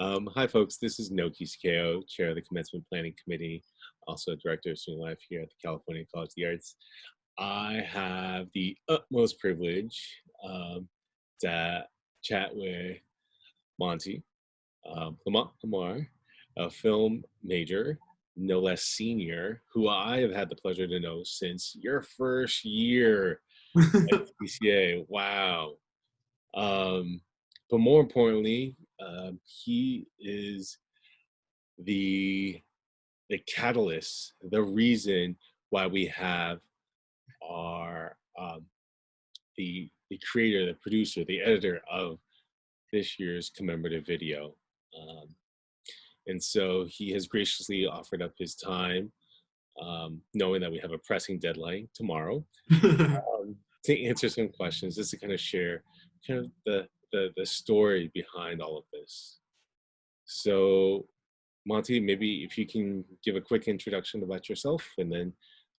Hi, folks. This is Noki Seekao, Chair of the Commencement Planning Committee, also Director of Student Life here at the California College of the Arts. I have the utmost privilege to chat with Monty, Lamont Lamar, a film major, no less senior, who I have had the pleasure to know since your first year at CCA. Wow. Um, but more importantly, he is the catalyst, the reason why we have our the creator, the producer, the editor of this year's commemorative video. Um, and so he has graciously offered up his time, knowing that we have a pressing deadline tomorrow, to answer some questions, just to kind of share kind of the story behind all of this. So, Monty, maybe if you can give a quick introduction about yourself, and then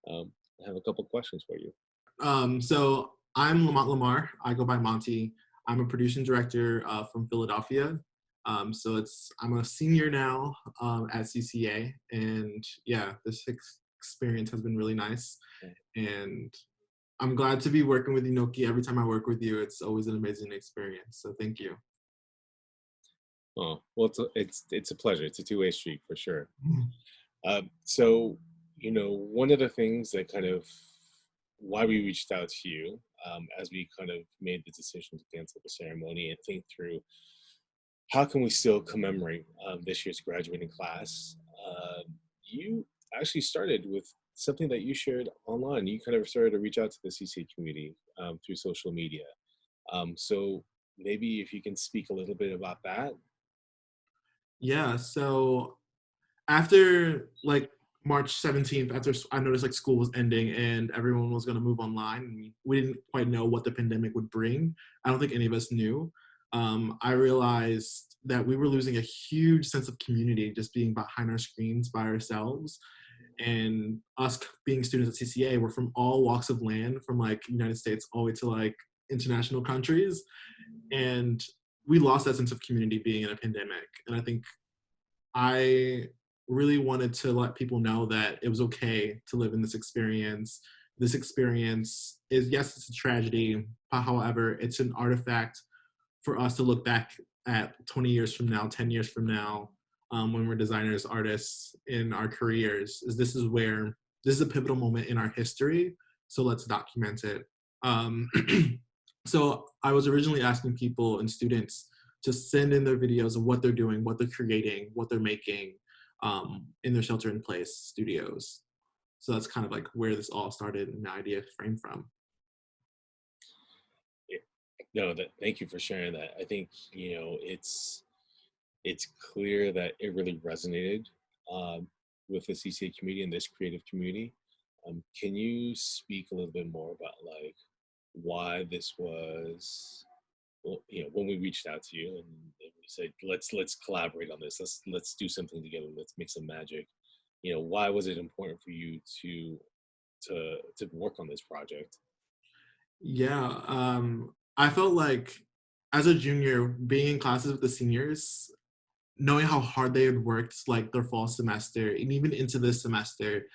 I have a couple questions for you. So I'm Lamont Lamar. I go by Monty. I'm a producing director from Philadelphia. I'm a senior now at CCA, and yeah, this experience has been really nice. And I'm glad to be working with you, Noki. Every time I work with you, it's always an amazing experience. So thank you. Oh, well, it's a pleasure. It's a two-way street for sure. So, one of the things that kind of why we reached out to you as we kind of made the decision to cancel the ceremony and think through how can we still commemorate this year's graduating class. You actually started with something that you shared online. You kind of started to reach out to the CCA community through social media. So maybe if you can speak a little bit about that. Yeah. So after March 17th, after I noticed school was ending and everyone was going to move online, and we didn't quite know what the pandemic would bring. I don't think any of us knew. I realized that we were losing a huge sense of community just being behind our screens by ourselves. And us being students at CCA, we're from all walks of land, from United States all the way to international countries. And we lost that sense of community being in a pandemic. And I think I really wanted to let people know that it was okay to live in this experience. This experience is, yes, it's a tragedy, but however, it's an artifact for us to look back at 20 years from now, 10 years from now, when we're designers, artists in our careers. This is a pivotal moment in our history, so let's document it. So I was originally asking people and students to send in their videos of what they're doing, what they're creating, what they're making in their shelter-in-place studios. So that's kind of where this all started and the idea framed from. No, thank you for sharing that. I think it's clear that it really resonated with the CCA community and this creative community. Can you speak a little bit more about why this was? Well, when we reached out to you and we said let's collaborate on this, let's do something together, let's make some magic. Why was it important for you to work on this project? Yeah, I felt like as a junior, being in classes with the seniors, knowing how hard they had worked their fall semester and even into this semester,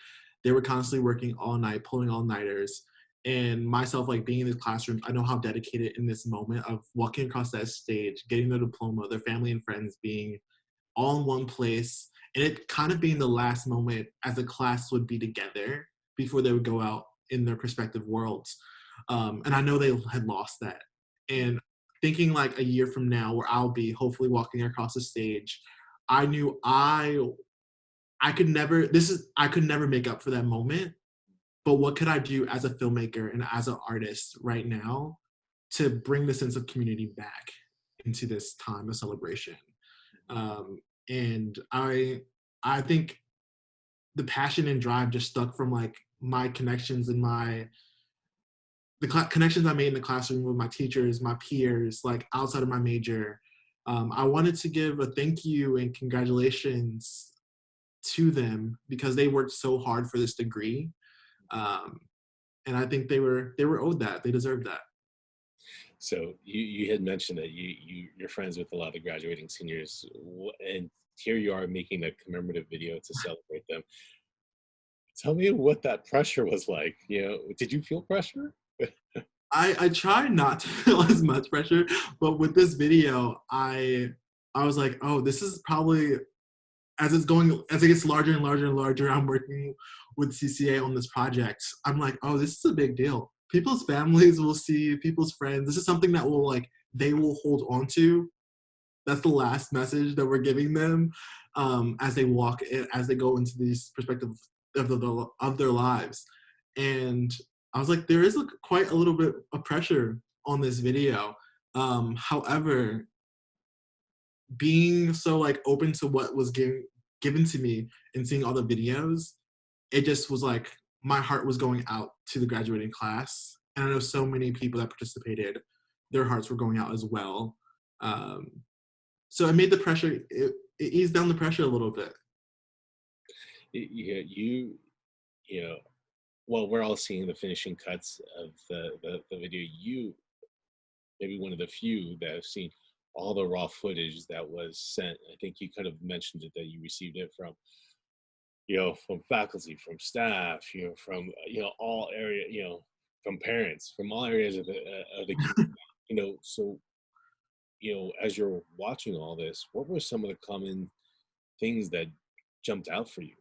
they were constantly working all night, pulling all-nighters. And myself, being in this classroom, I know how dedicated in this moment of walking across that stage, getting their diploma, their family and friends being all in one place, and it kind of being the last moment as a class would be together before they would go out in their respective worlds. And I know they had lost that. And thinking a year from now where I'll be hopefully walking across the stage, I knew I could never make up for that moment. But what could I do as a filmmaker and as an artist right now to bring the sense of community back into this time of celebration? And I think the passion and drive just stuck from my connections and connections I made in the classroom with my teachers, my peers, outside of my major. I wanted to give a thank you and congratulations to them because they worked so hard for this degree. And I think they were owed that. They deserved that. So you had mentioned that you're friends with a lot of graduating seniors, and here you are making a commemorative video to celebrate them. Tell me what that pressure was like. Did you feel pressure? I try not to feel as much pressure, but with this video, I was like, oh, this is probably as it gets larger and larger and larger. I'm working with CCA on this project. I'm like, oh, this is a big deal. People's families will see, people's friends. This is something that will like they will hold on to. That's the last message that we're giving them as they as they go into these perspective of their lives. And I was like, there is quite a little bit of pressure on this video. However, being so like open to what was given to me and seeing all the videos, it just was like my heart was going out to the graduating class. And I know so many people that participated, their hearts were going out as well. Um, so it made the pressure, it eased down the pressure a little bit. You know, well, we're all seeing the finishing cuts of the video. You maybe one of the few that have seen all the raw footage that was sent. I think you kind of mentioned it that you received it from from faculty, from staff, from all area, from parents, from all areas of the community. So as you're watching all this, what were some of the common things that jumped out for you?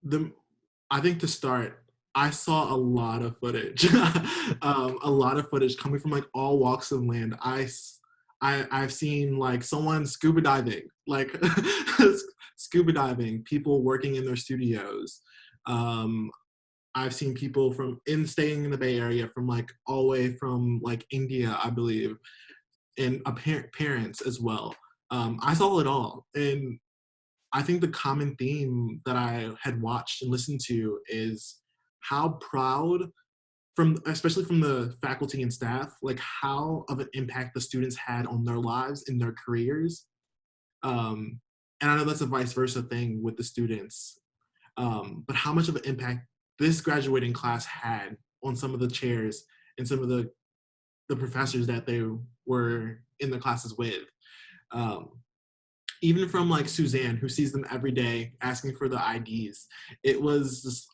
The I think to start, I saw a lot of footage, a lot of footage coming from like all walks of land. I've seen like someone scuba diving, like scuba diving, people working in their studios. Um, I've seen people staying in the Bay Area from like all the way from like India, I believe, and parents as well. I saw it all, and I think the common theme that I had watched and listened to is how proud especially from the faculty and staff, like how of an impact the students had on their lives and their careers. Um, and I know that's a vice versa thing with the students, but how much of an impact this graduating class had on some of the chairs and some of the professors that they were in the classes with. Um, Even from like Suzanne, who sees them every day asking for the IDs. It was just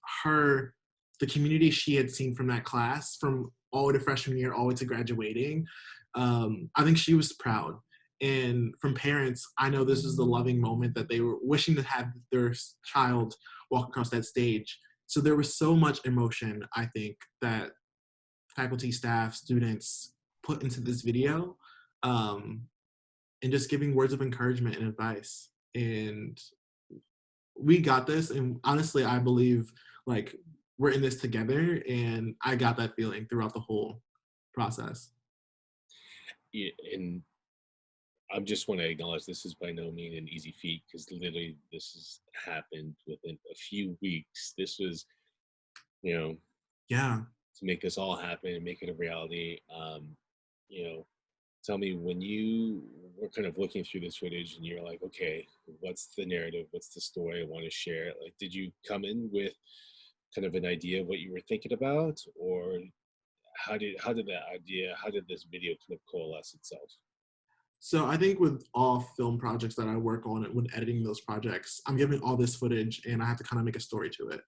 the community she had seen from that class, from all the way to freshman year, all the way to graduating. I think she was proud. And from parents, I know this was the loving moment that they were wishing to have their child walk across that stage. So there was so much emotion, I think, that faculty, staff, students put into this video. Um, and just giving words of encouragement and advice. And we got this. And honestly, I believe like we're in this together. And I got that feeling throughout the whole process. Yeah, and I just want to acknowledge this is by no means an easy feat, because literally this has happened within a few weeks. This was, you know, Yeah. to make this all happen and make it a reality. You know, Tell me, when you were kind of looking through this footage and you're like, okay, what's the narrative? What's the story I want to share? Like, did you come in with kind of an idea of what you were thinking about, or how did this video kind of coalesce itself? So I think with all film projects that I work on and when editing those projects, I'm given all this footage and I have to kind of make a story to it.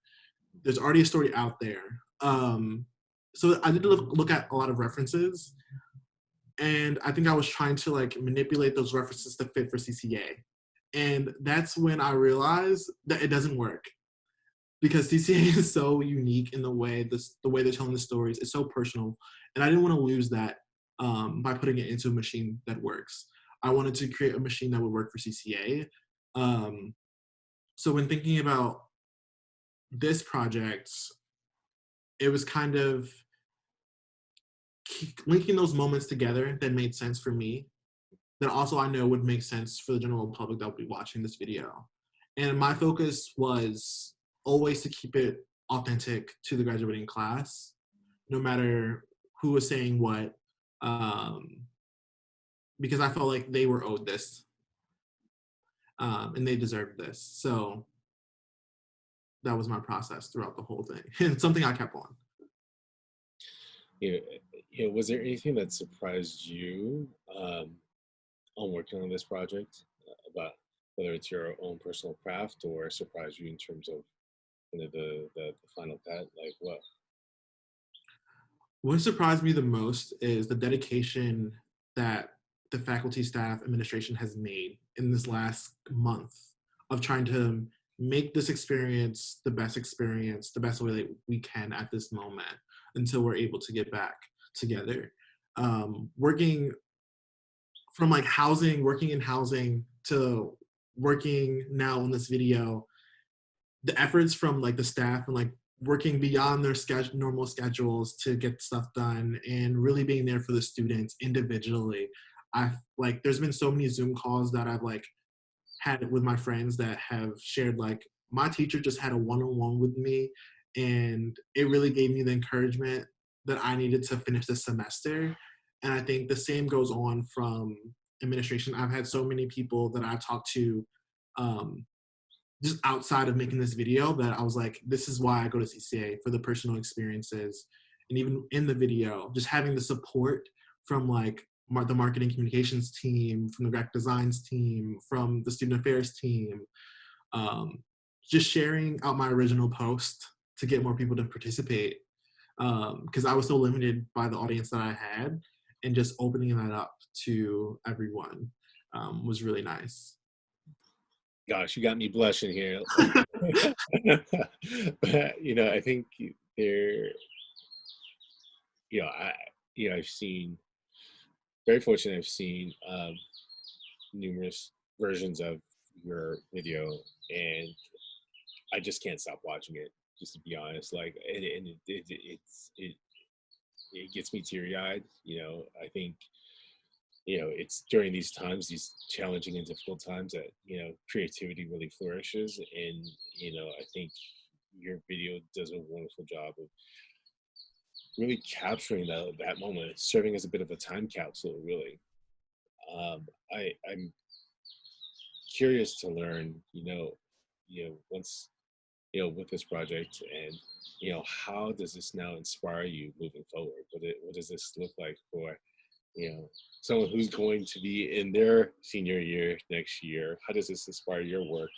There's already a story out there. So I did look at a lot of references, and I think I was trying to like manipulate those references to fit for CCA. And that's when I realized that it doesn't work, because CCA is so unique in the way they're telling the stories. It's so personal, and I didn't want to lose that by putting it into a machine that works. I wanted to create a machine that would work for CCA. Um, so when thinking about this project, it was kind of linking those moments together that made sense for me, that also I know would make sense for the general public that would be watching this video. And my focus was always to keep it authentic to the graduating class, no matter who was saying what, um, because I felt like they were owed this, and they deserved this. So that was my process throughout the whole thing. And it's something I kept on. You know, was there anything that surprised you on working on this project about whether it's your own personal craft or surprised you in terms of the final cut? Like what? What surprised me the most is the dedication that the faculty, staff, administration has made in this last month of trying to make this experience, the best way that we can at this moment until we're able to get back together. Working from like housing, working in housing to working now on this video, the efforts from like the staff and like working beyond their normal schedules to get stuff done and really being there for the students individually. I've like there's been so many Zoom calls that I've like had with my friends that have shared like my teacher just had a one-on-one with me and it really gave me the encouragement that I needed to finish the semester. And I think the same goes on from administration. I've had so many people that I've talked to um, just outside of making this video that I was like, this is why I go to CCA, for the personal experiences. And even in the video, just having the support from like the marketing communications team, from the graphic designs team, from the student affairs team, just sharing out my original post to get more people to participate. Because I was so limited by the audience that I had, and just opening that up to everyone was really nice. Gosh, you got me blushing here. But I think there, I, I've seen, very fortunate. I've seen numerous versions of your video, and I just can't stop watching it. Just to be honest, like, and it gets me teary eyed. I think it's during these times, these challenging and difficult times, that creativity really flourishes, and I think your video does a wonderful job of really capturing that moment, serving as a bit of a time capsule, really. I'm curious to learn, once, with this project, and how does this now inspire you moving forward? What does this look like for someone who's going to be in their senior year next year? How does this inspire your work?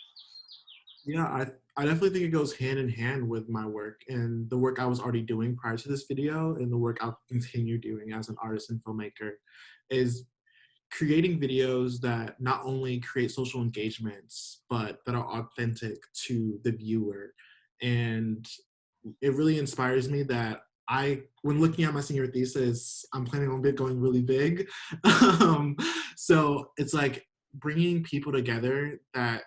Yeah, I definitely think it goes hand in hand with my work and the work I was already doing prior to this video and the work I'll continue doing as an artist and filmmaker is creating videos that not only create social engagements, but that are authentic to the viewer. And it really inspires me that when looking at my senior thesis, I'm planning on going really big. So it's like bringing people together that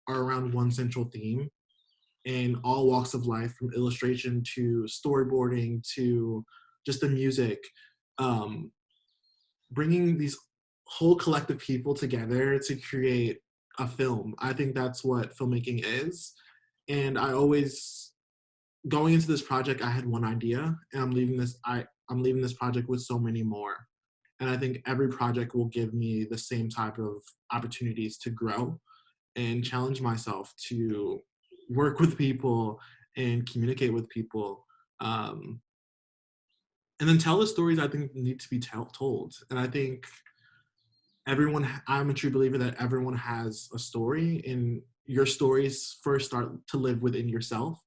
are around one central theme in all walks of life, from illustration to storyboarding to just the music. Um, Bringing these whole collective people together to create a film. I think that's what filmmaking is. And I always, going into this project, I had one idea, and I'm leaving this project with so many more. And I think every project will give me the same type of opportunities to grow and challenge myself to work with people and communicate with people. Um, and then tell the stories I think need to be told. And I think I'm a true believer that everyone has a story, and your stories first start to live within yourself.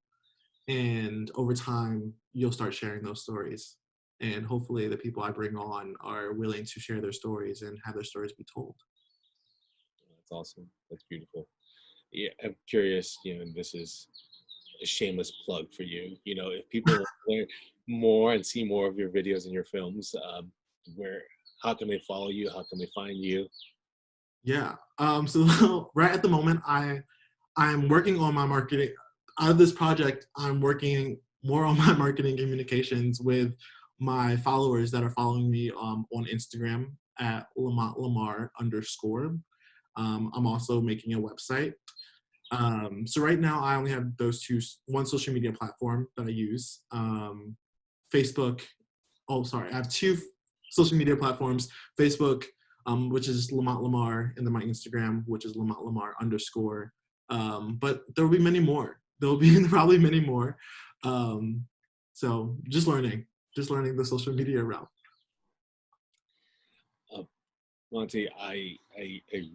And over time, you'll start sharing those stories. And hopefully the people I bring on are willing to share their stories and have their stories be told. That's awesome. That's beautiful. Yeah, I'm curious, and this is a shameless plug for you. If people want to learn more and see more of your videos and your films, where how can they follow you? How can they find you? Yeah. So right at the moment, I'm working on my marketing. Out of this project, I'm working more on my marketing communications with my followers that are following me on Instagram at Lamont Lamar _. I'm also making a website. So right now, I only have one social media platform that I use. Facebook. Oh, sorry. I have two social media platforms. Facebook, which is Lamont Lamar, and then my Instagram, which is Lamont Lamar _. But there will be many more. There will be probably many more. So just learning the social media route. Monty, I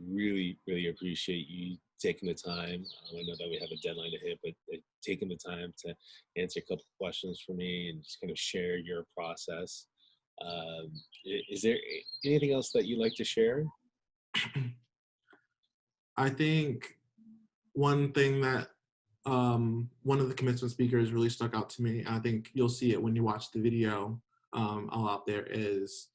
really, really appreciate you taking the time. I know that we have a deadline to hit, but taking the time to answer a couple of questions for me and just kind of share your process. Um, is there anything else that you'd like to share? I think one thing that one of the commencement speakers really stuck out to me, I think you'll see it when you watch the video all out there, is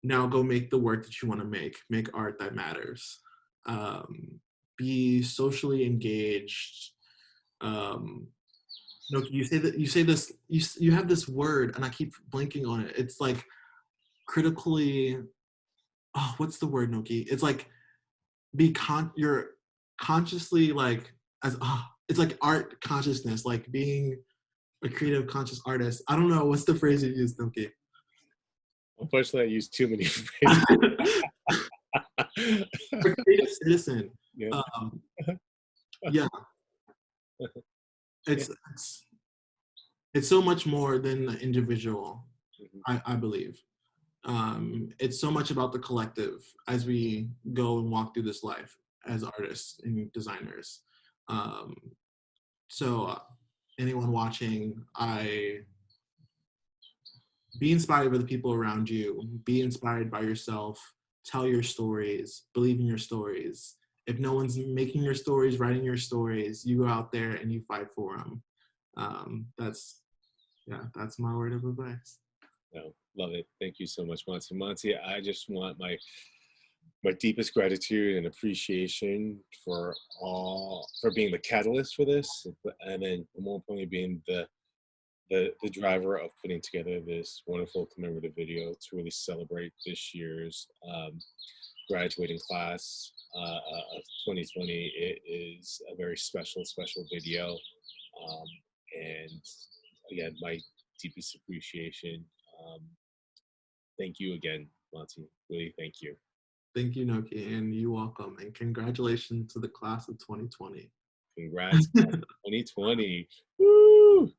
now go make the work that you want to make art that matters. Um, be socially engaged. Um, no, you say this, you have this word and I keep blanking on it. It's like critically, oh, what's the word, Noki? It's like you're consciously like it's like art consciousness, like being a creative conscious artist. I don't know what's the phrase you use, Noki. Unfortunately, I use too many phrases. A creative citizen. Yeah. Um, yeah, Yeah. it's it's so much more than the individual. Mhm. I believe it's so much about the collective as we go and walk through this life as artists and designers. Um, so anyone watching, I be inspired by the people around you, be inspired by yourself, tell your stories, believe in your stories. If no one's making your stories, writing your stories, you go out there and you fight for them. That's that's my word of advice. No, love it. Thank you so much, Monty. Monty, I just want my deepest gratitude and appreciation for being the catalyst for this, and then more importantly, being the driver of putting together this wonderful commemorative video to really celebrate this year's graduating class of 2020. It is a very special, special video, um, and again, my deepest appreciation. Um, Thank you again, Monty. Really, thank you. Thank you, Noki, and you welcome. And congratulations to the class of 2020. Congrats, 2020. Woo!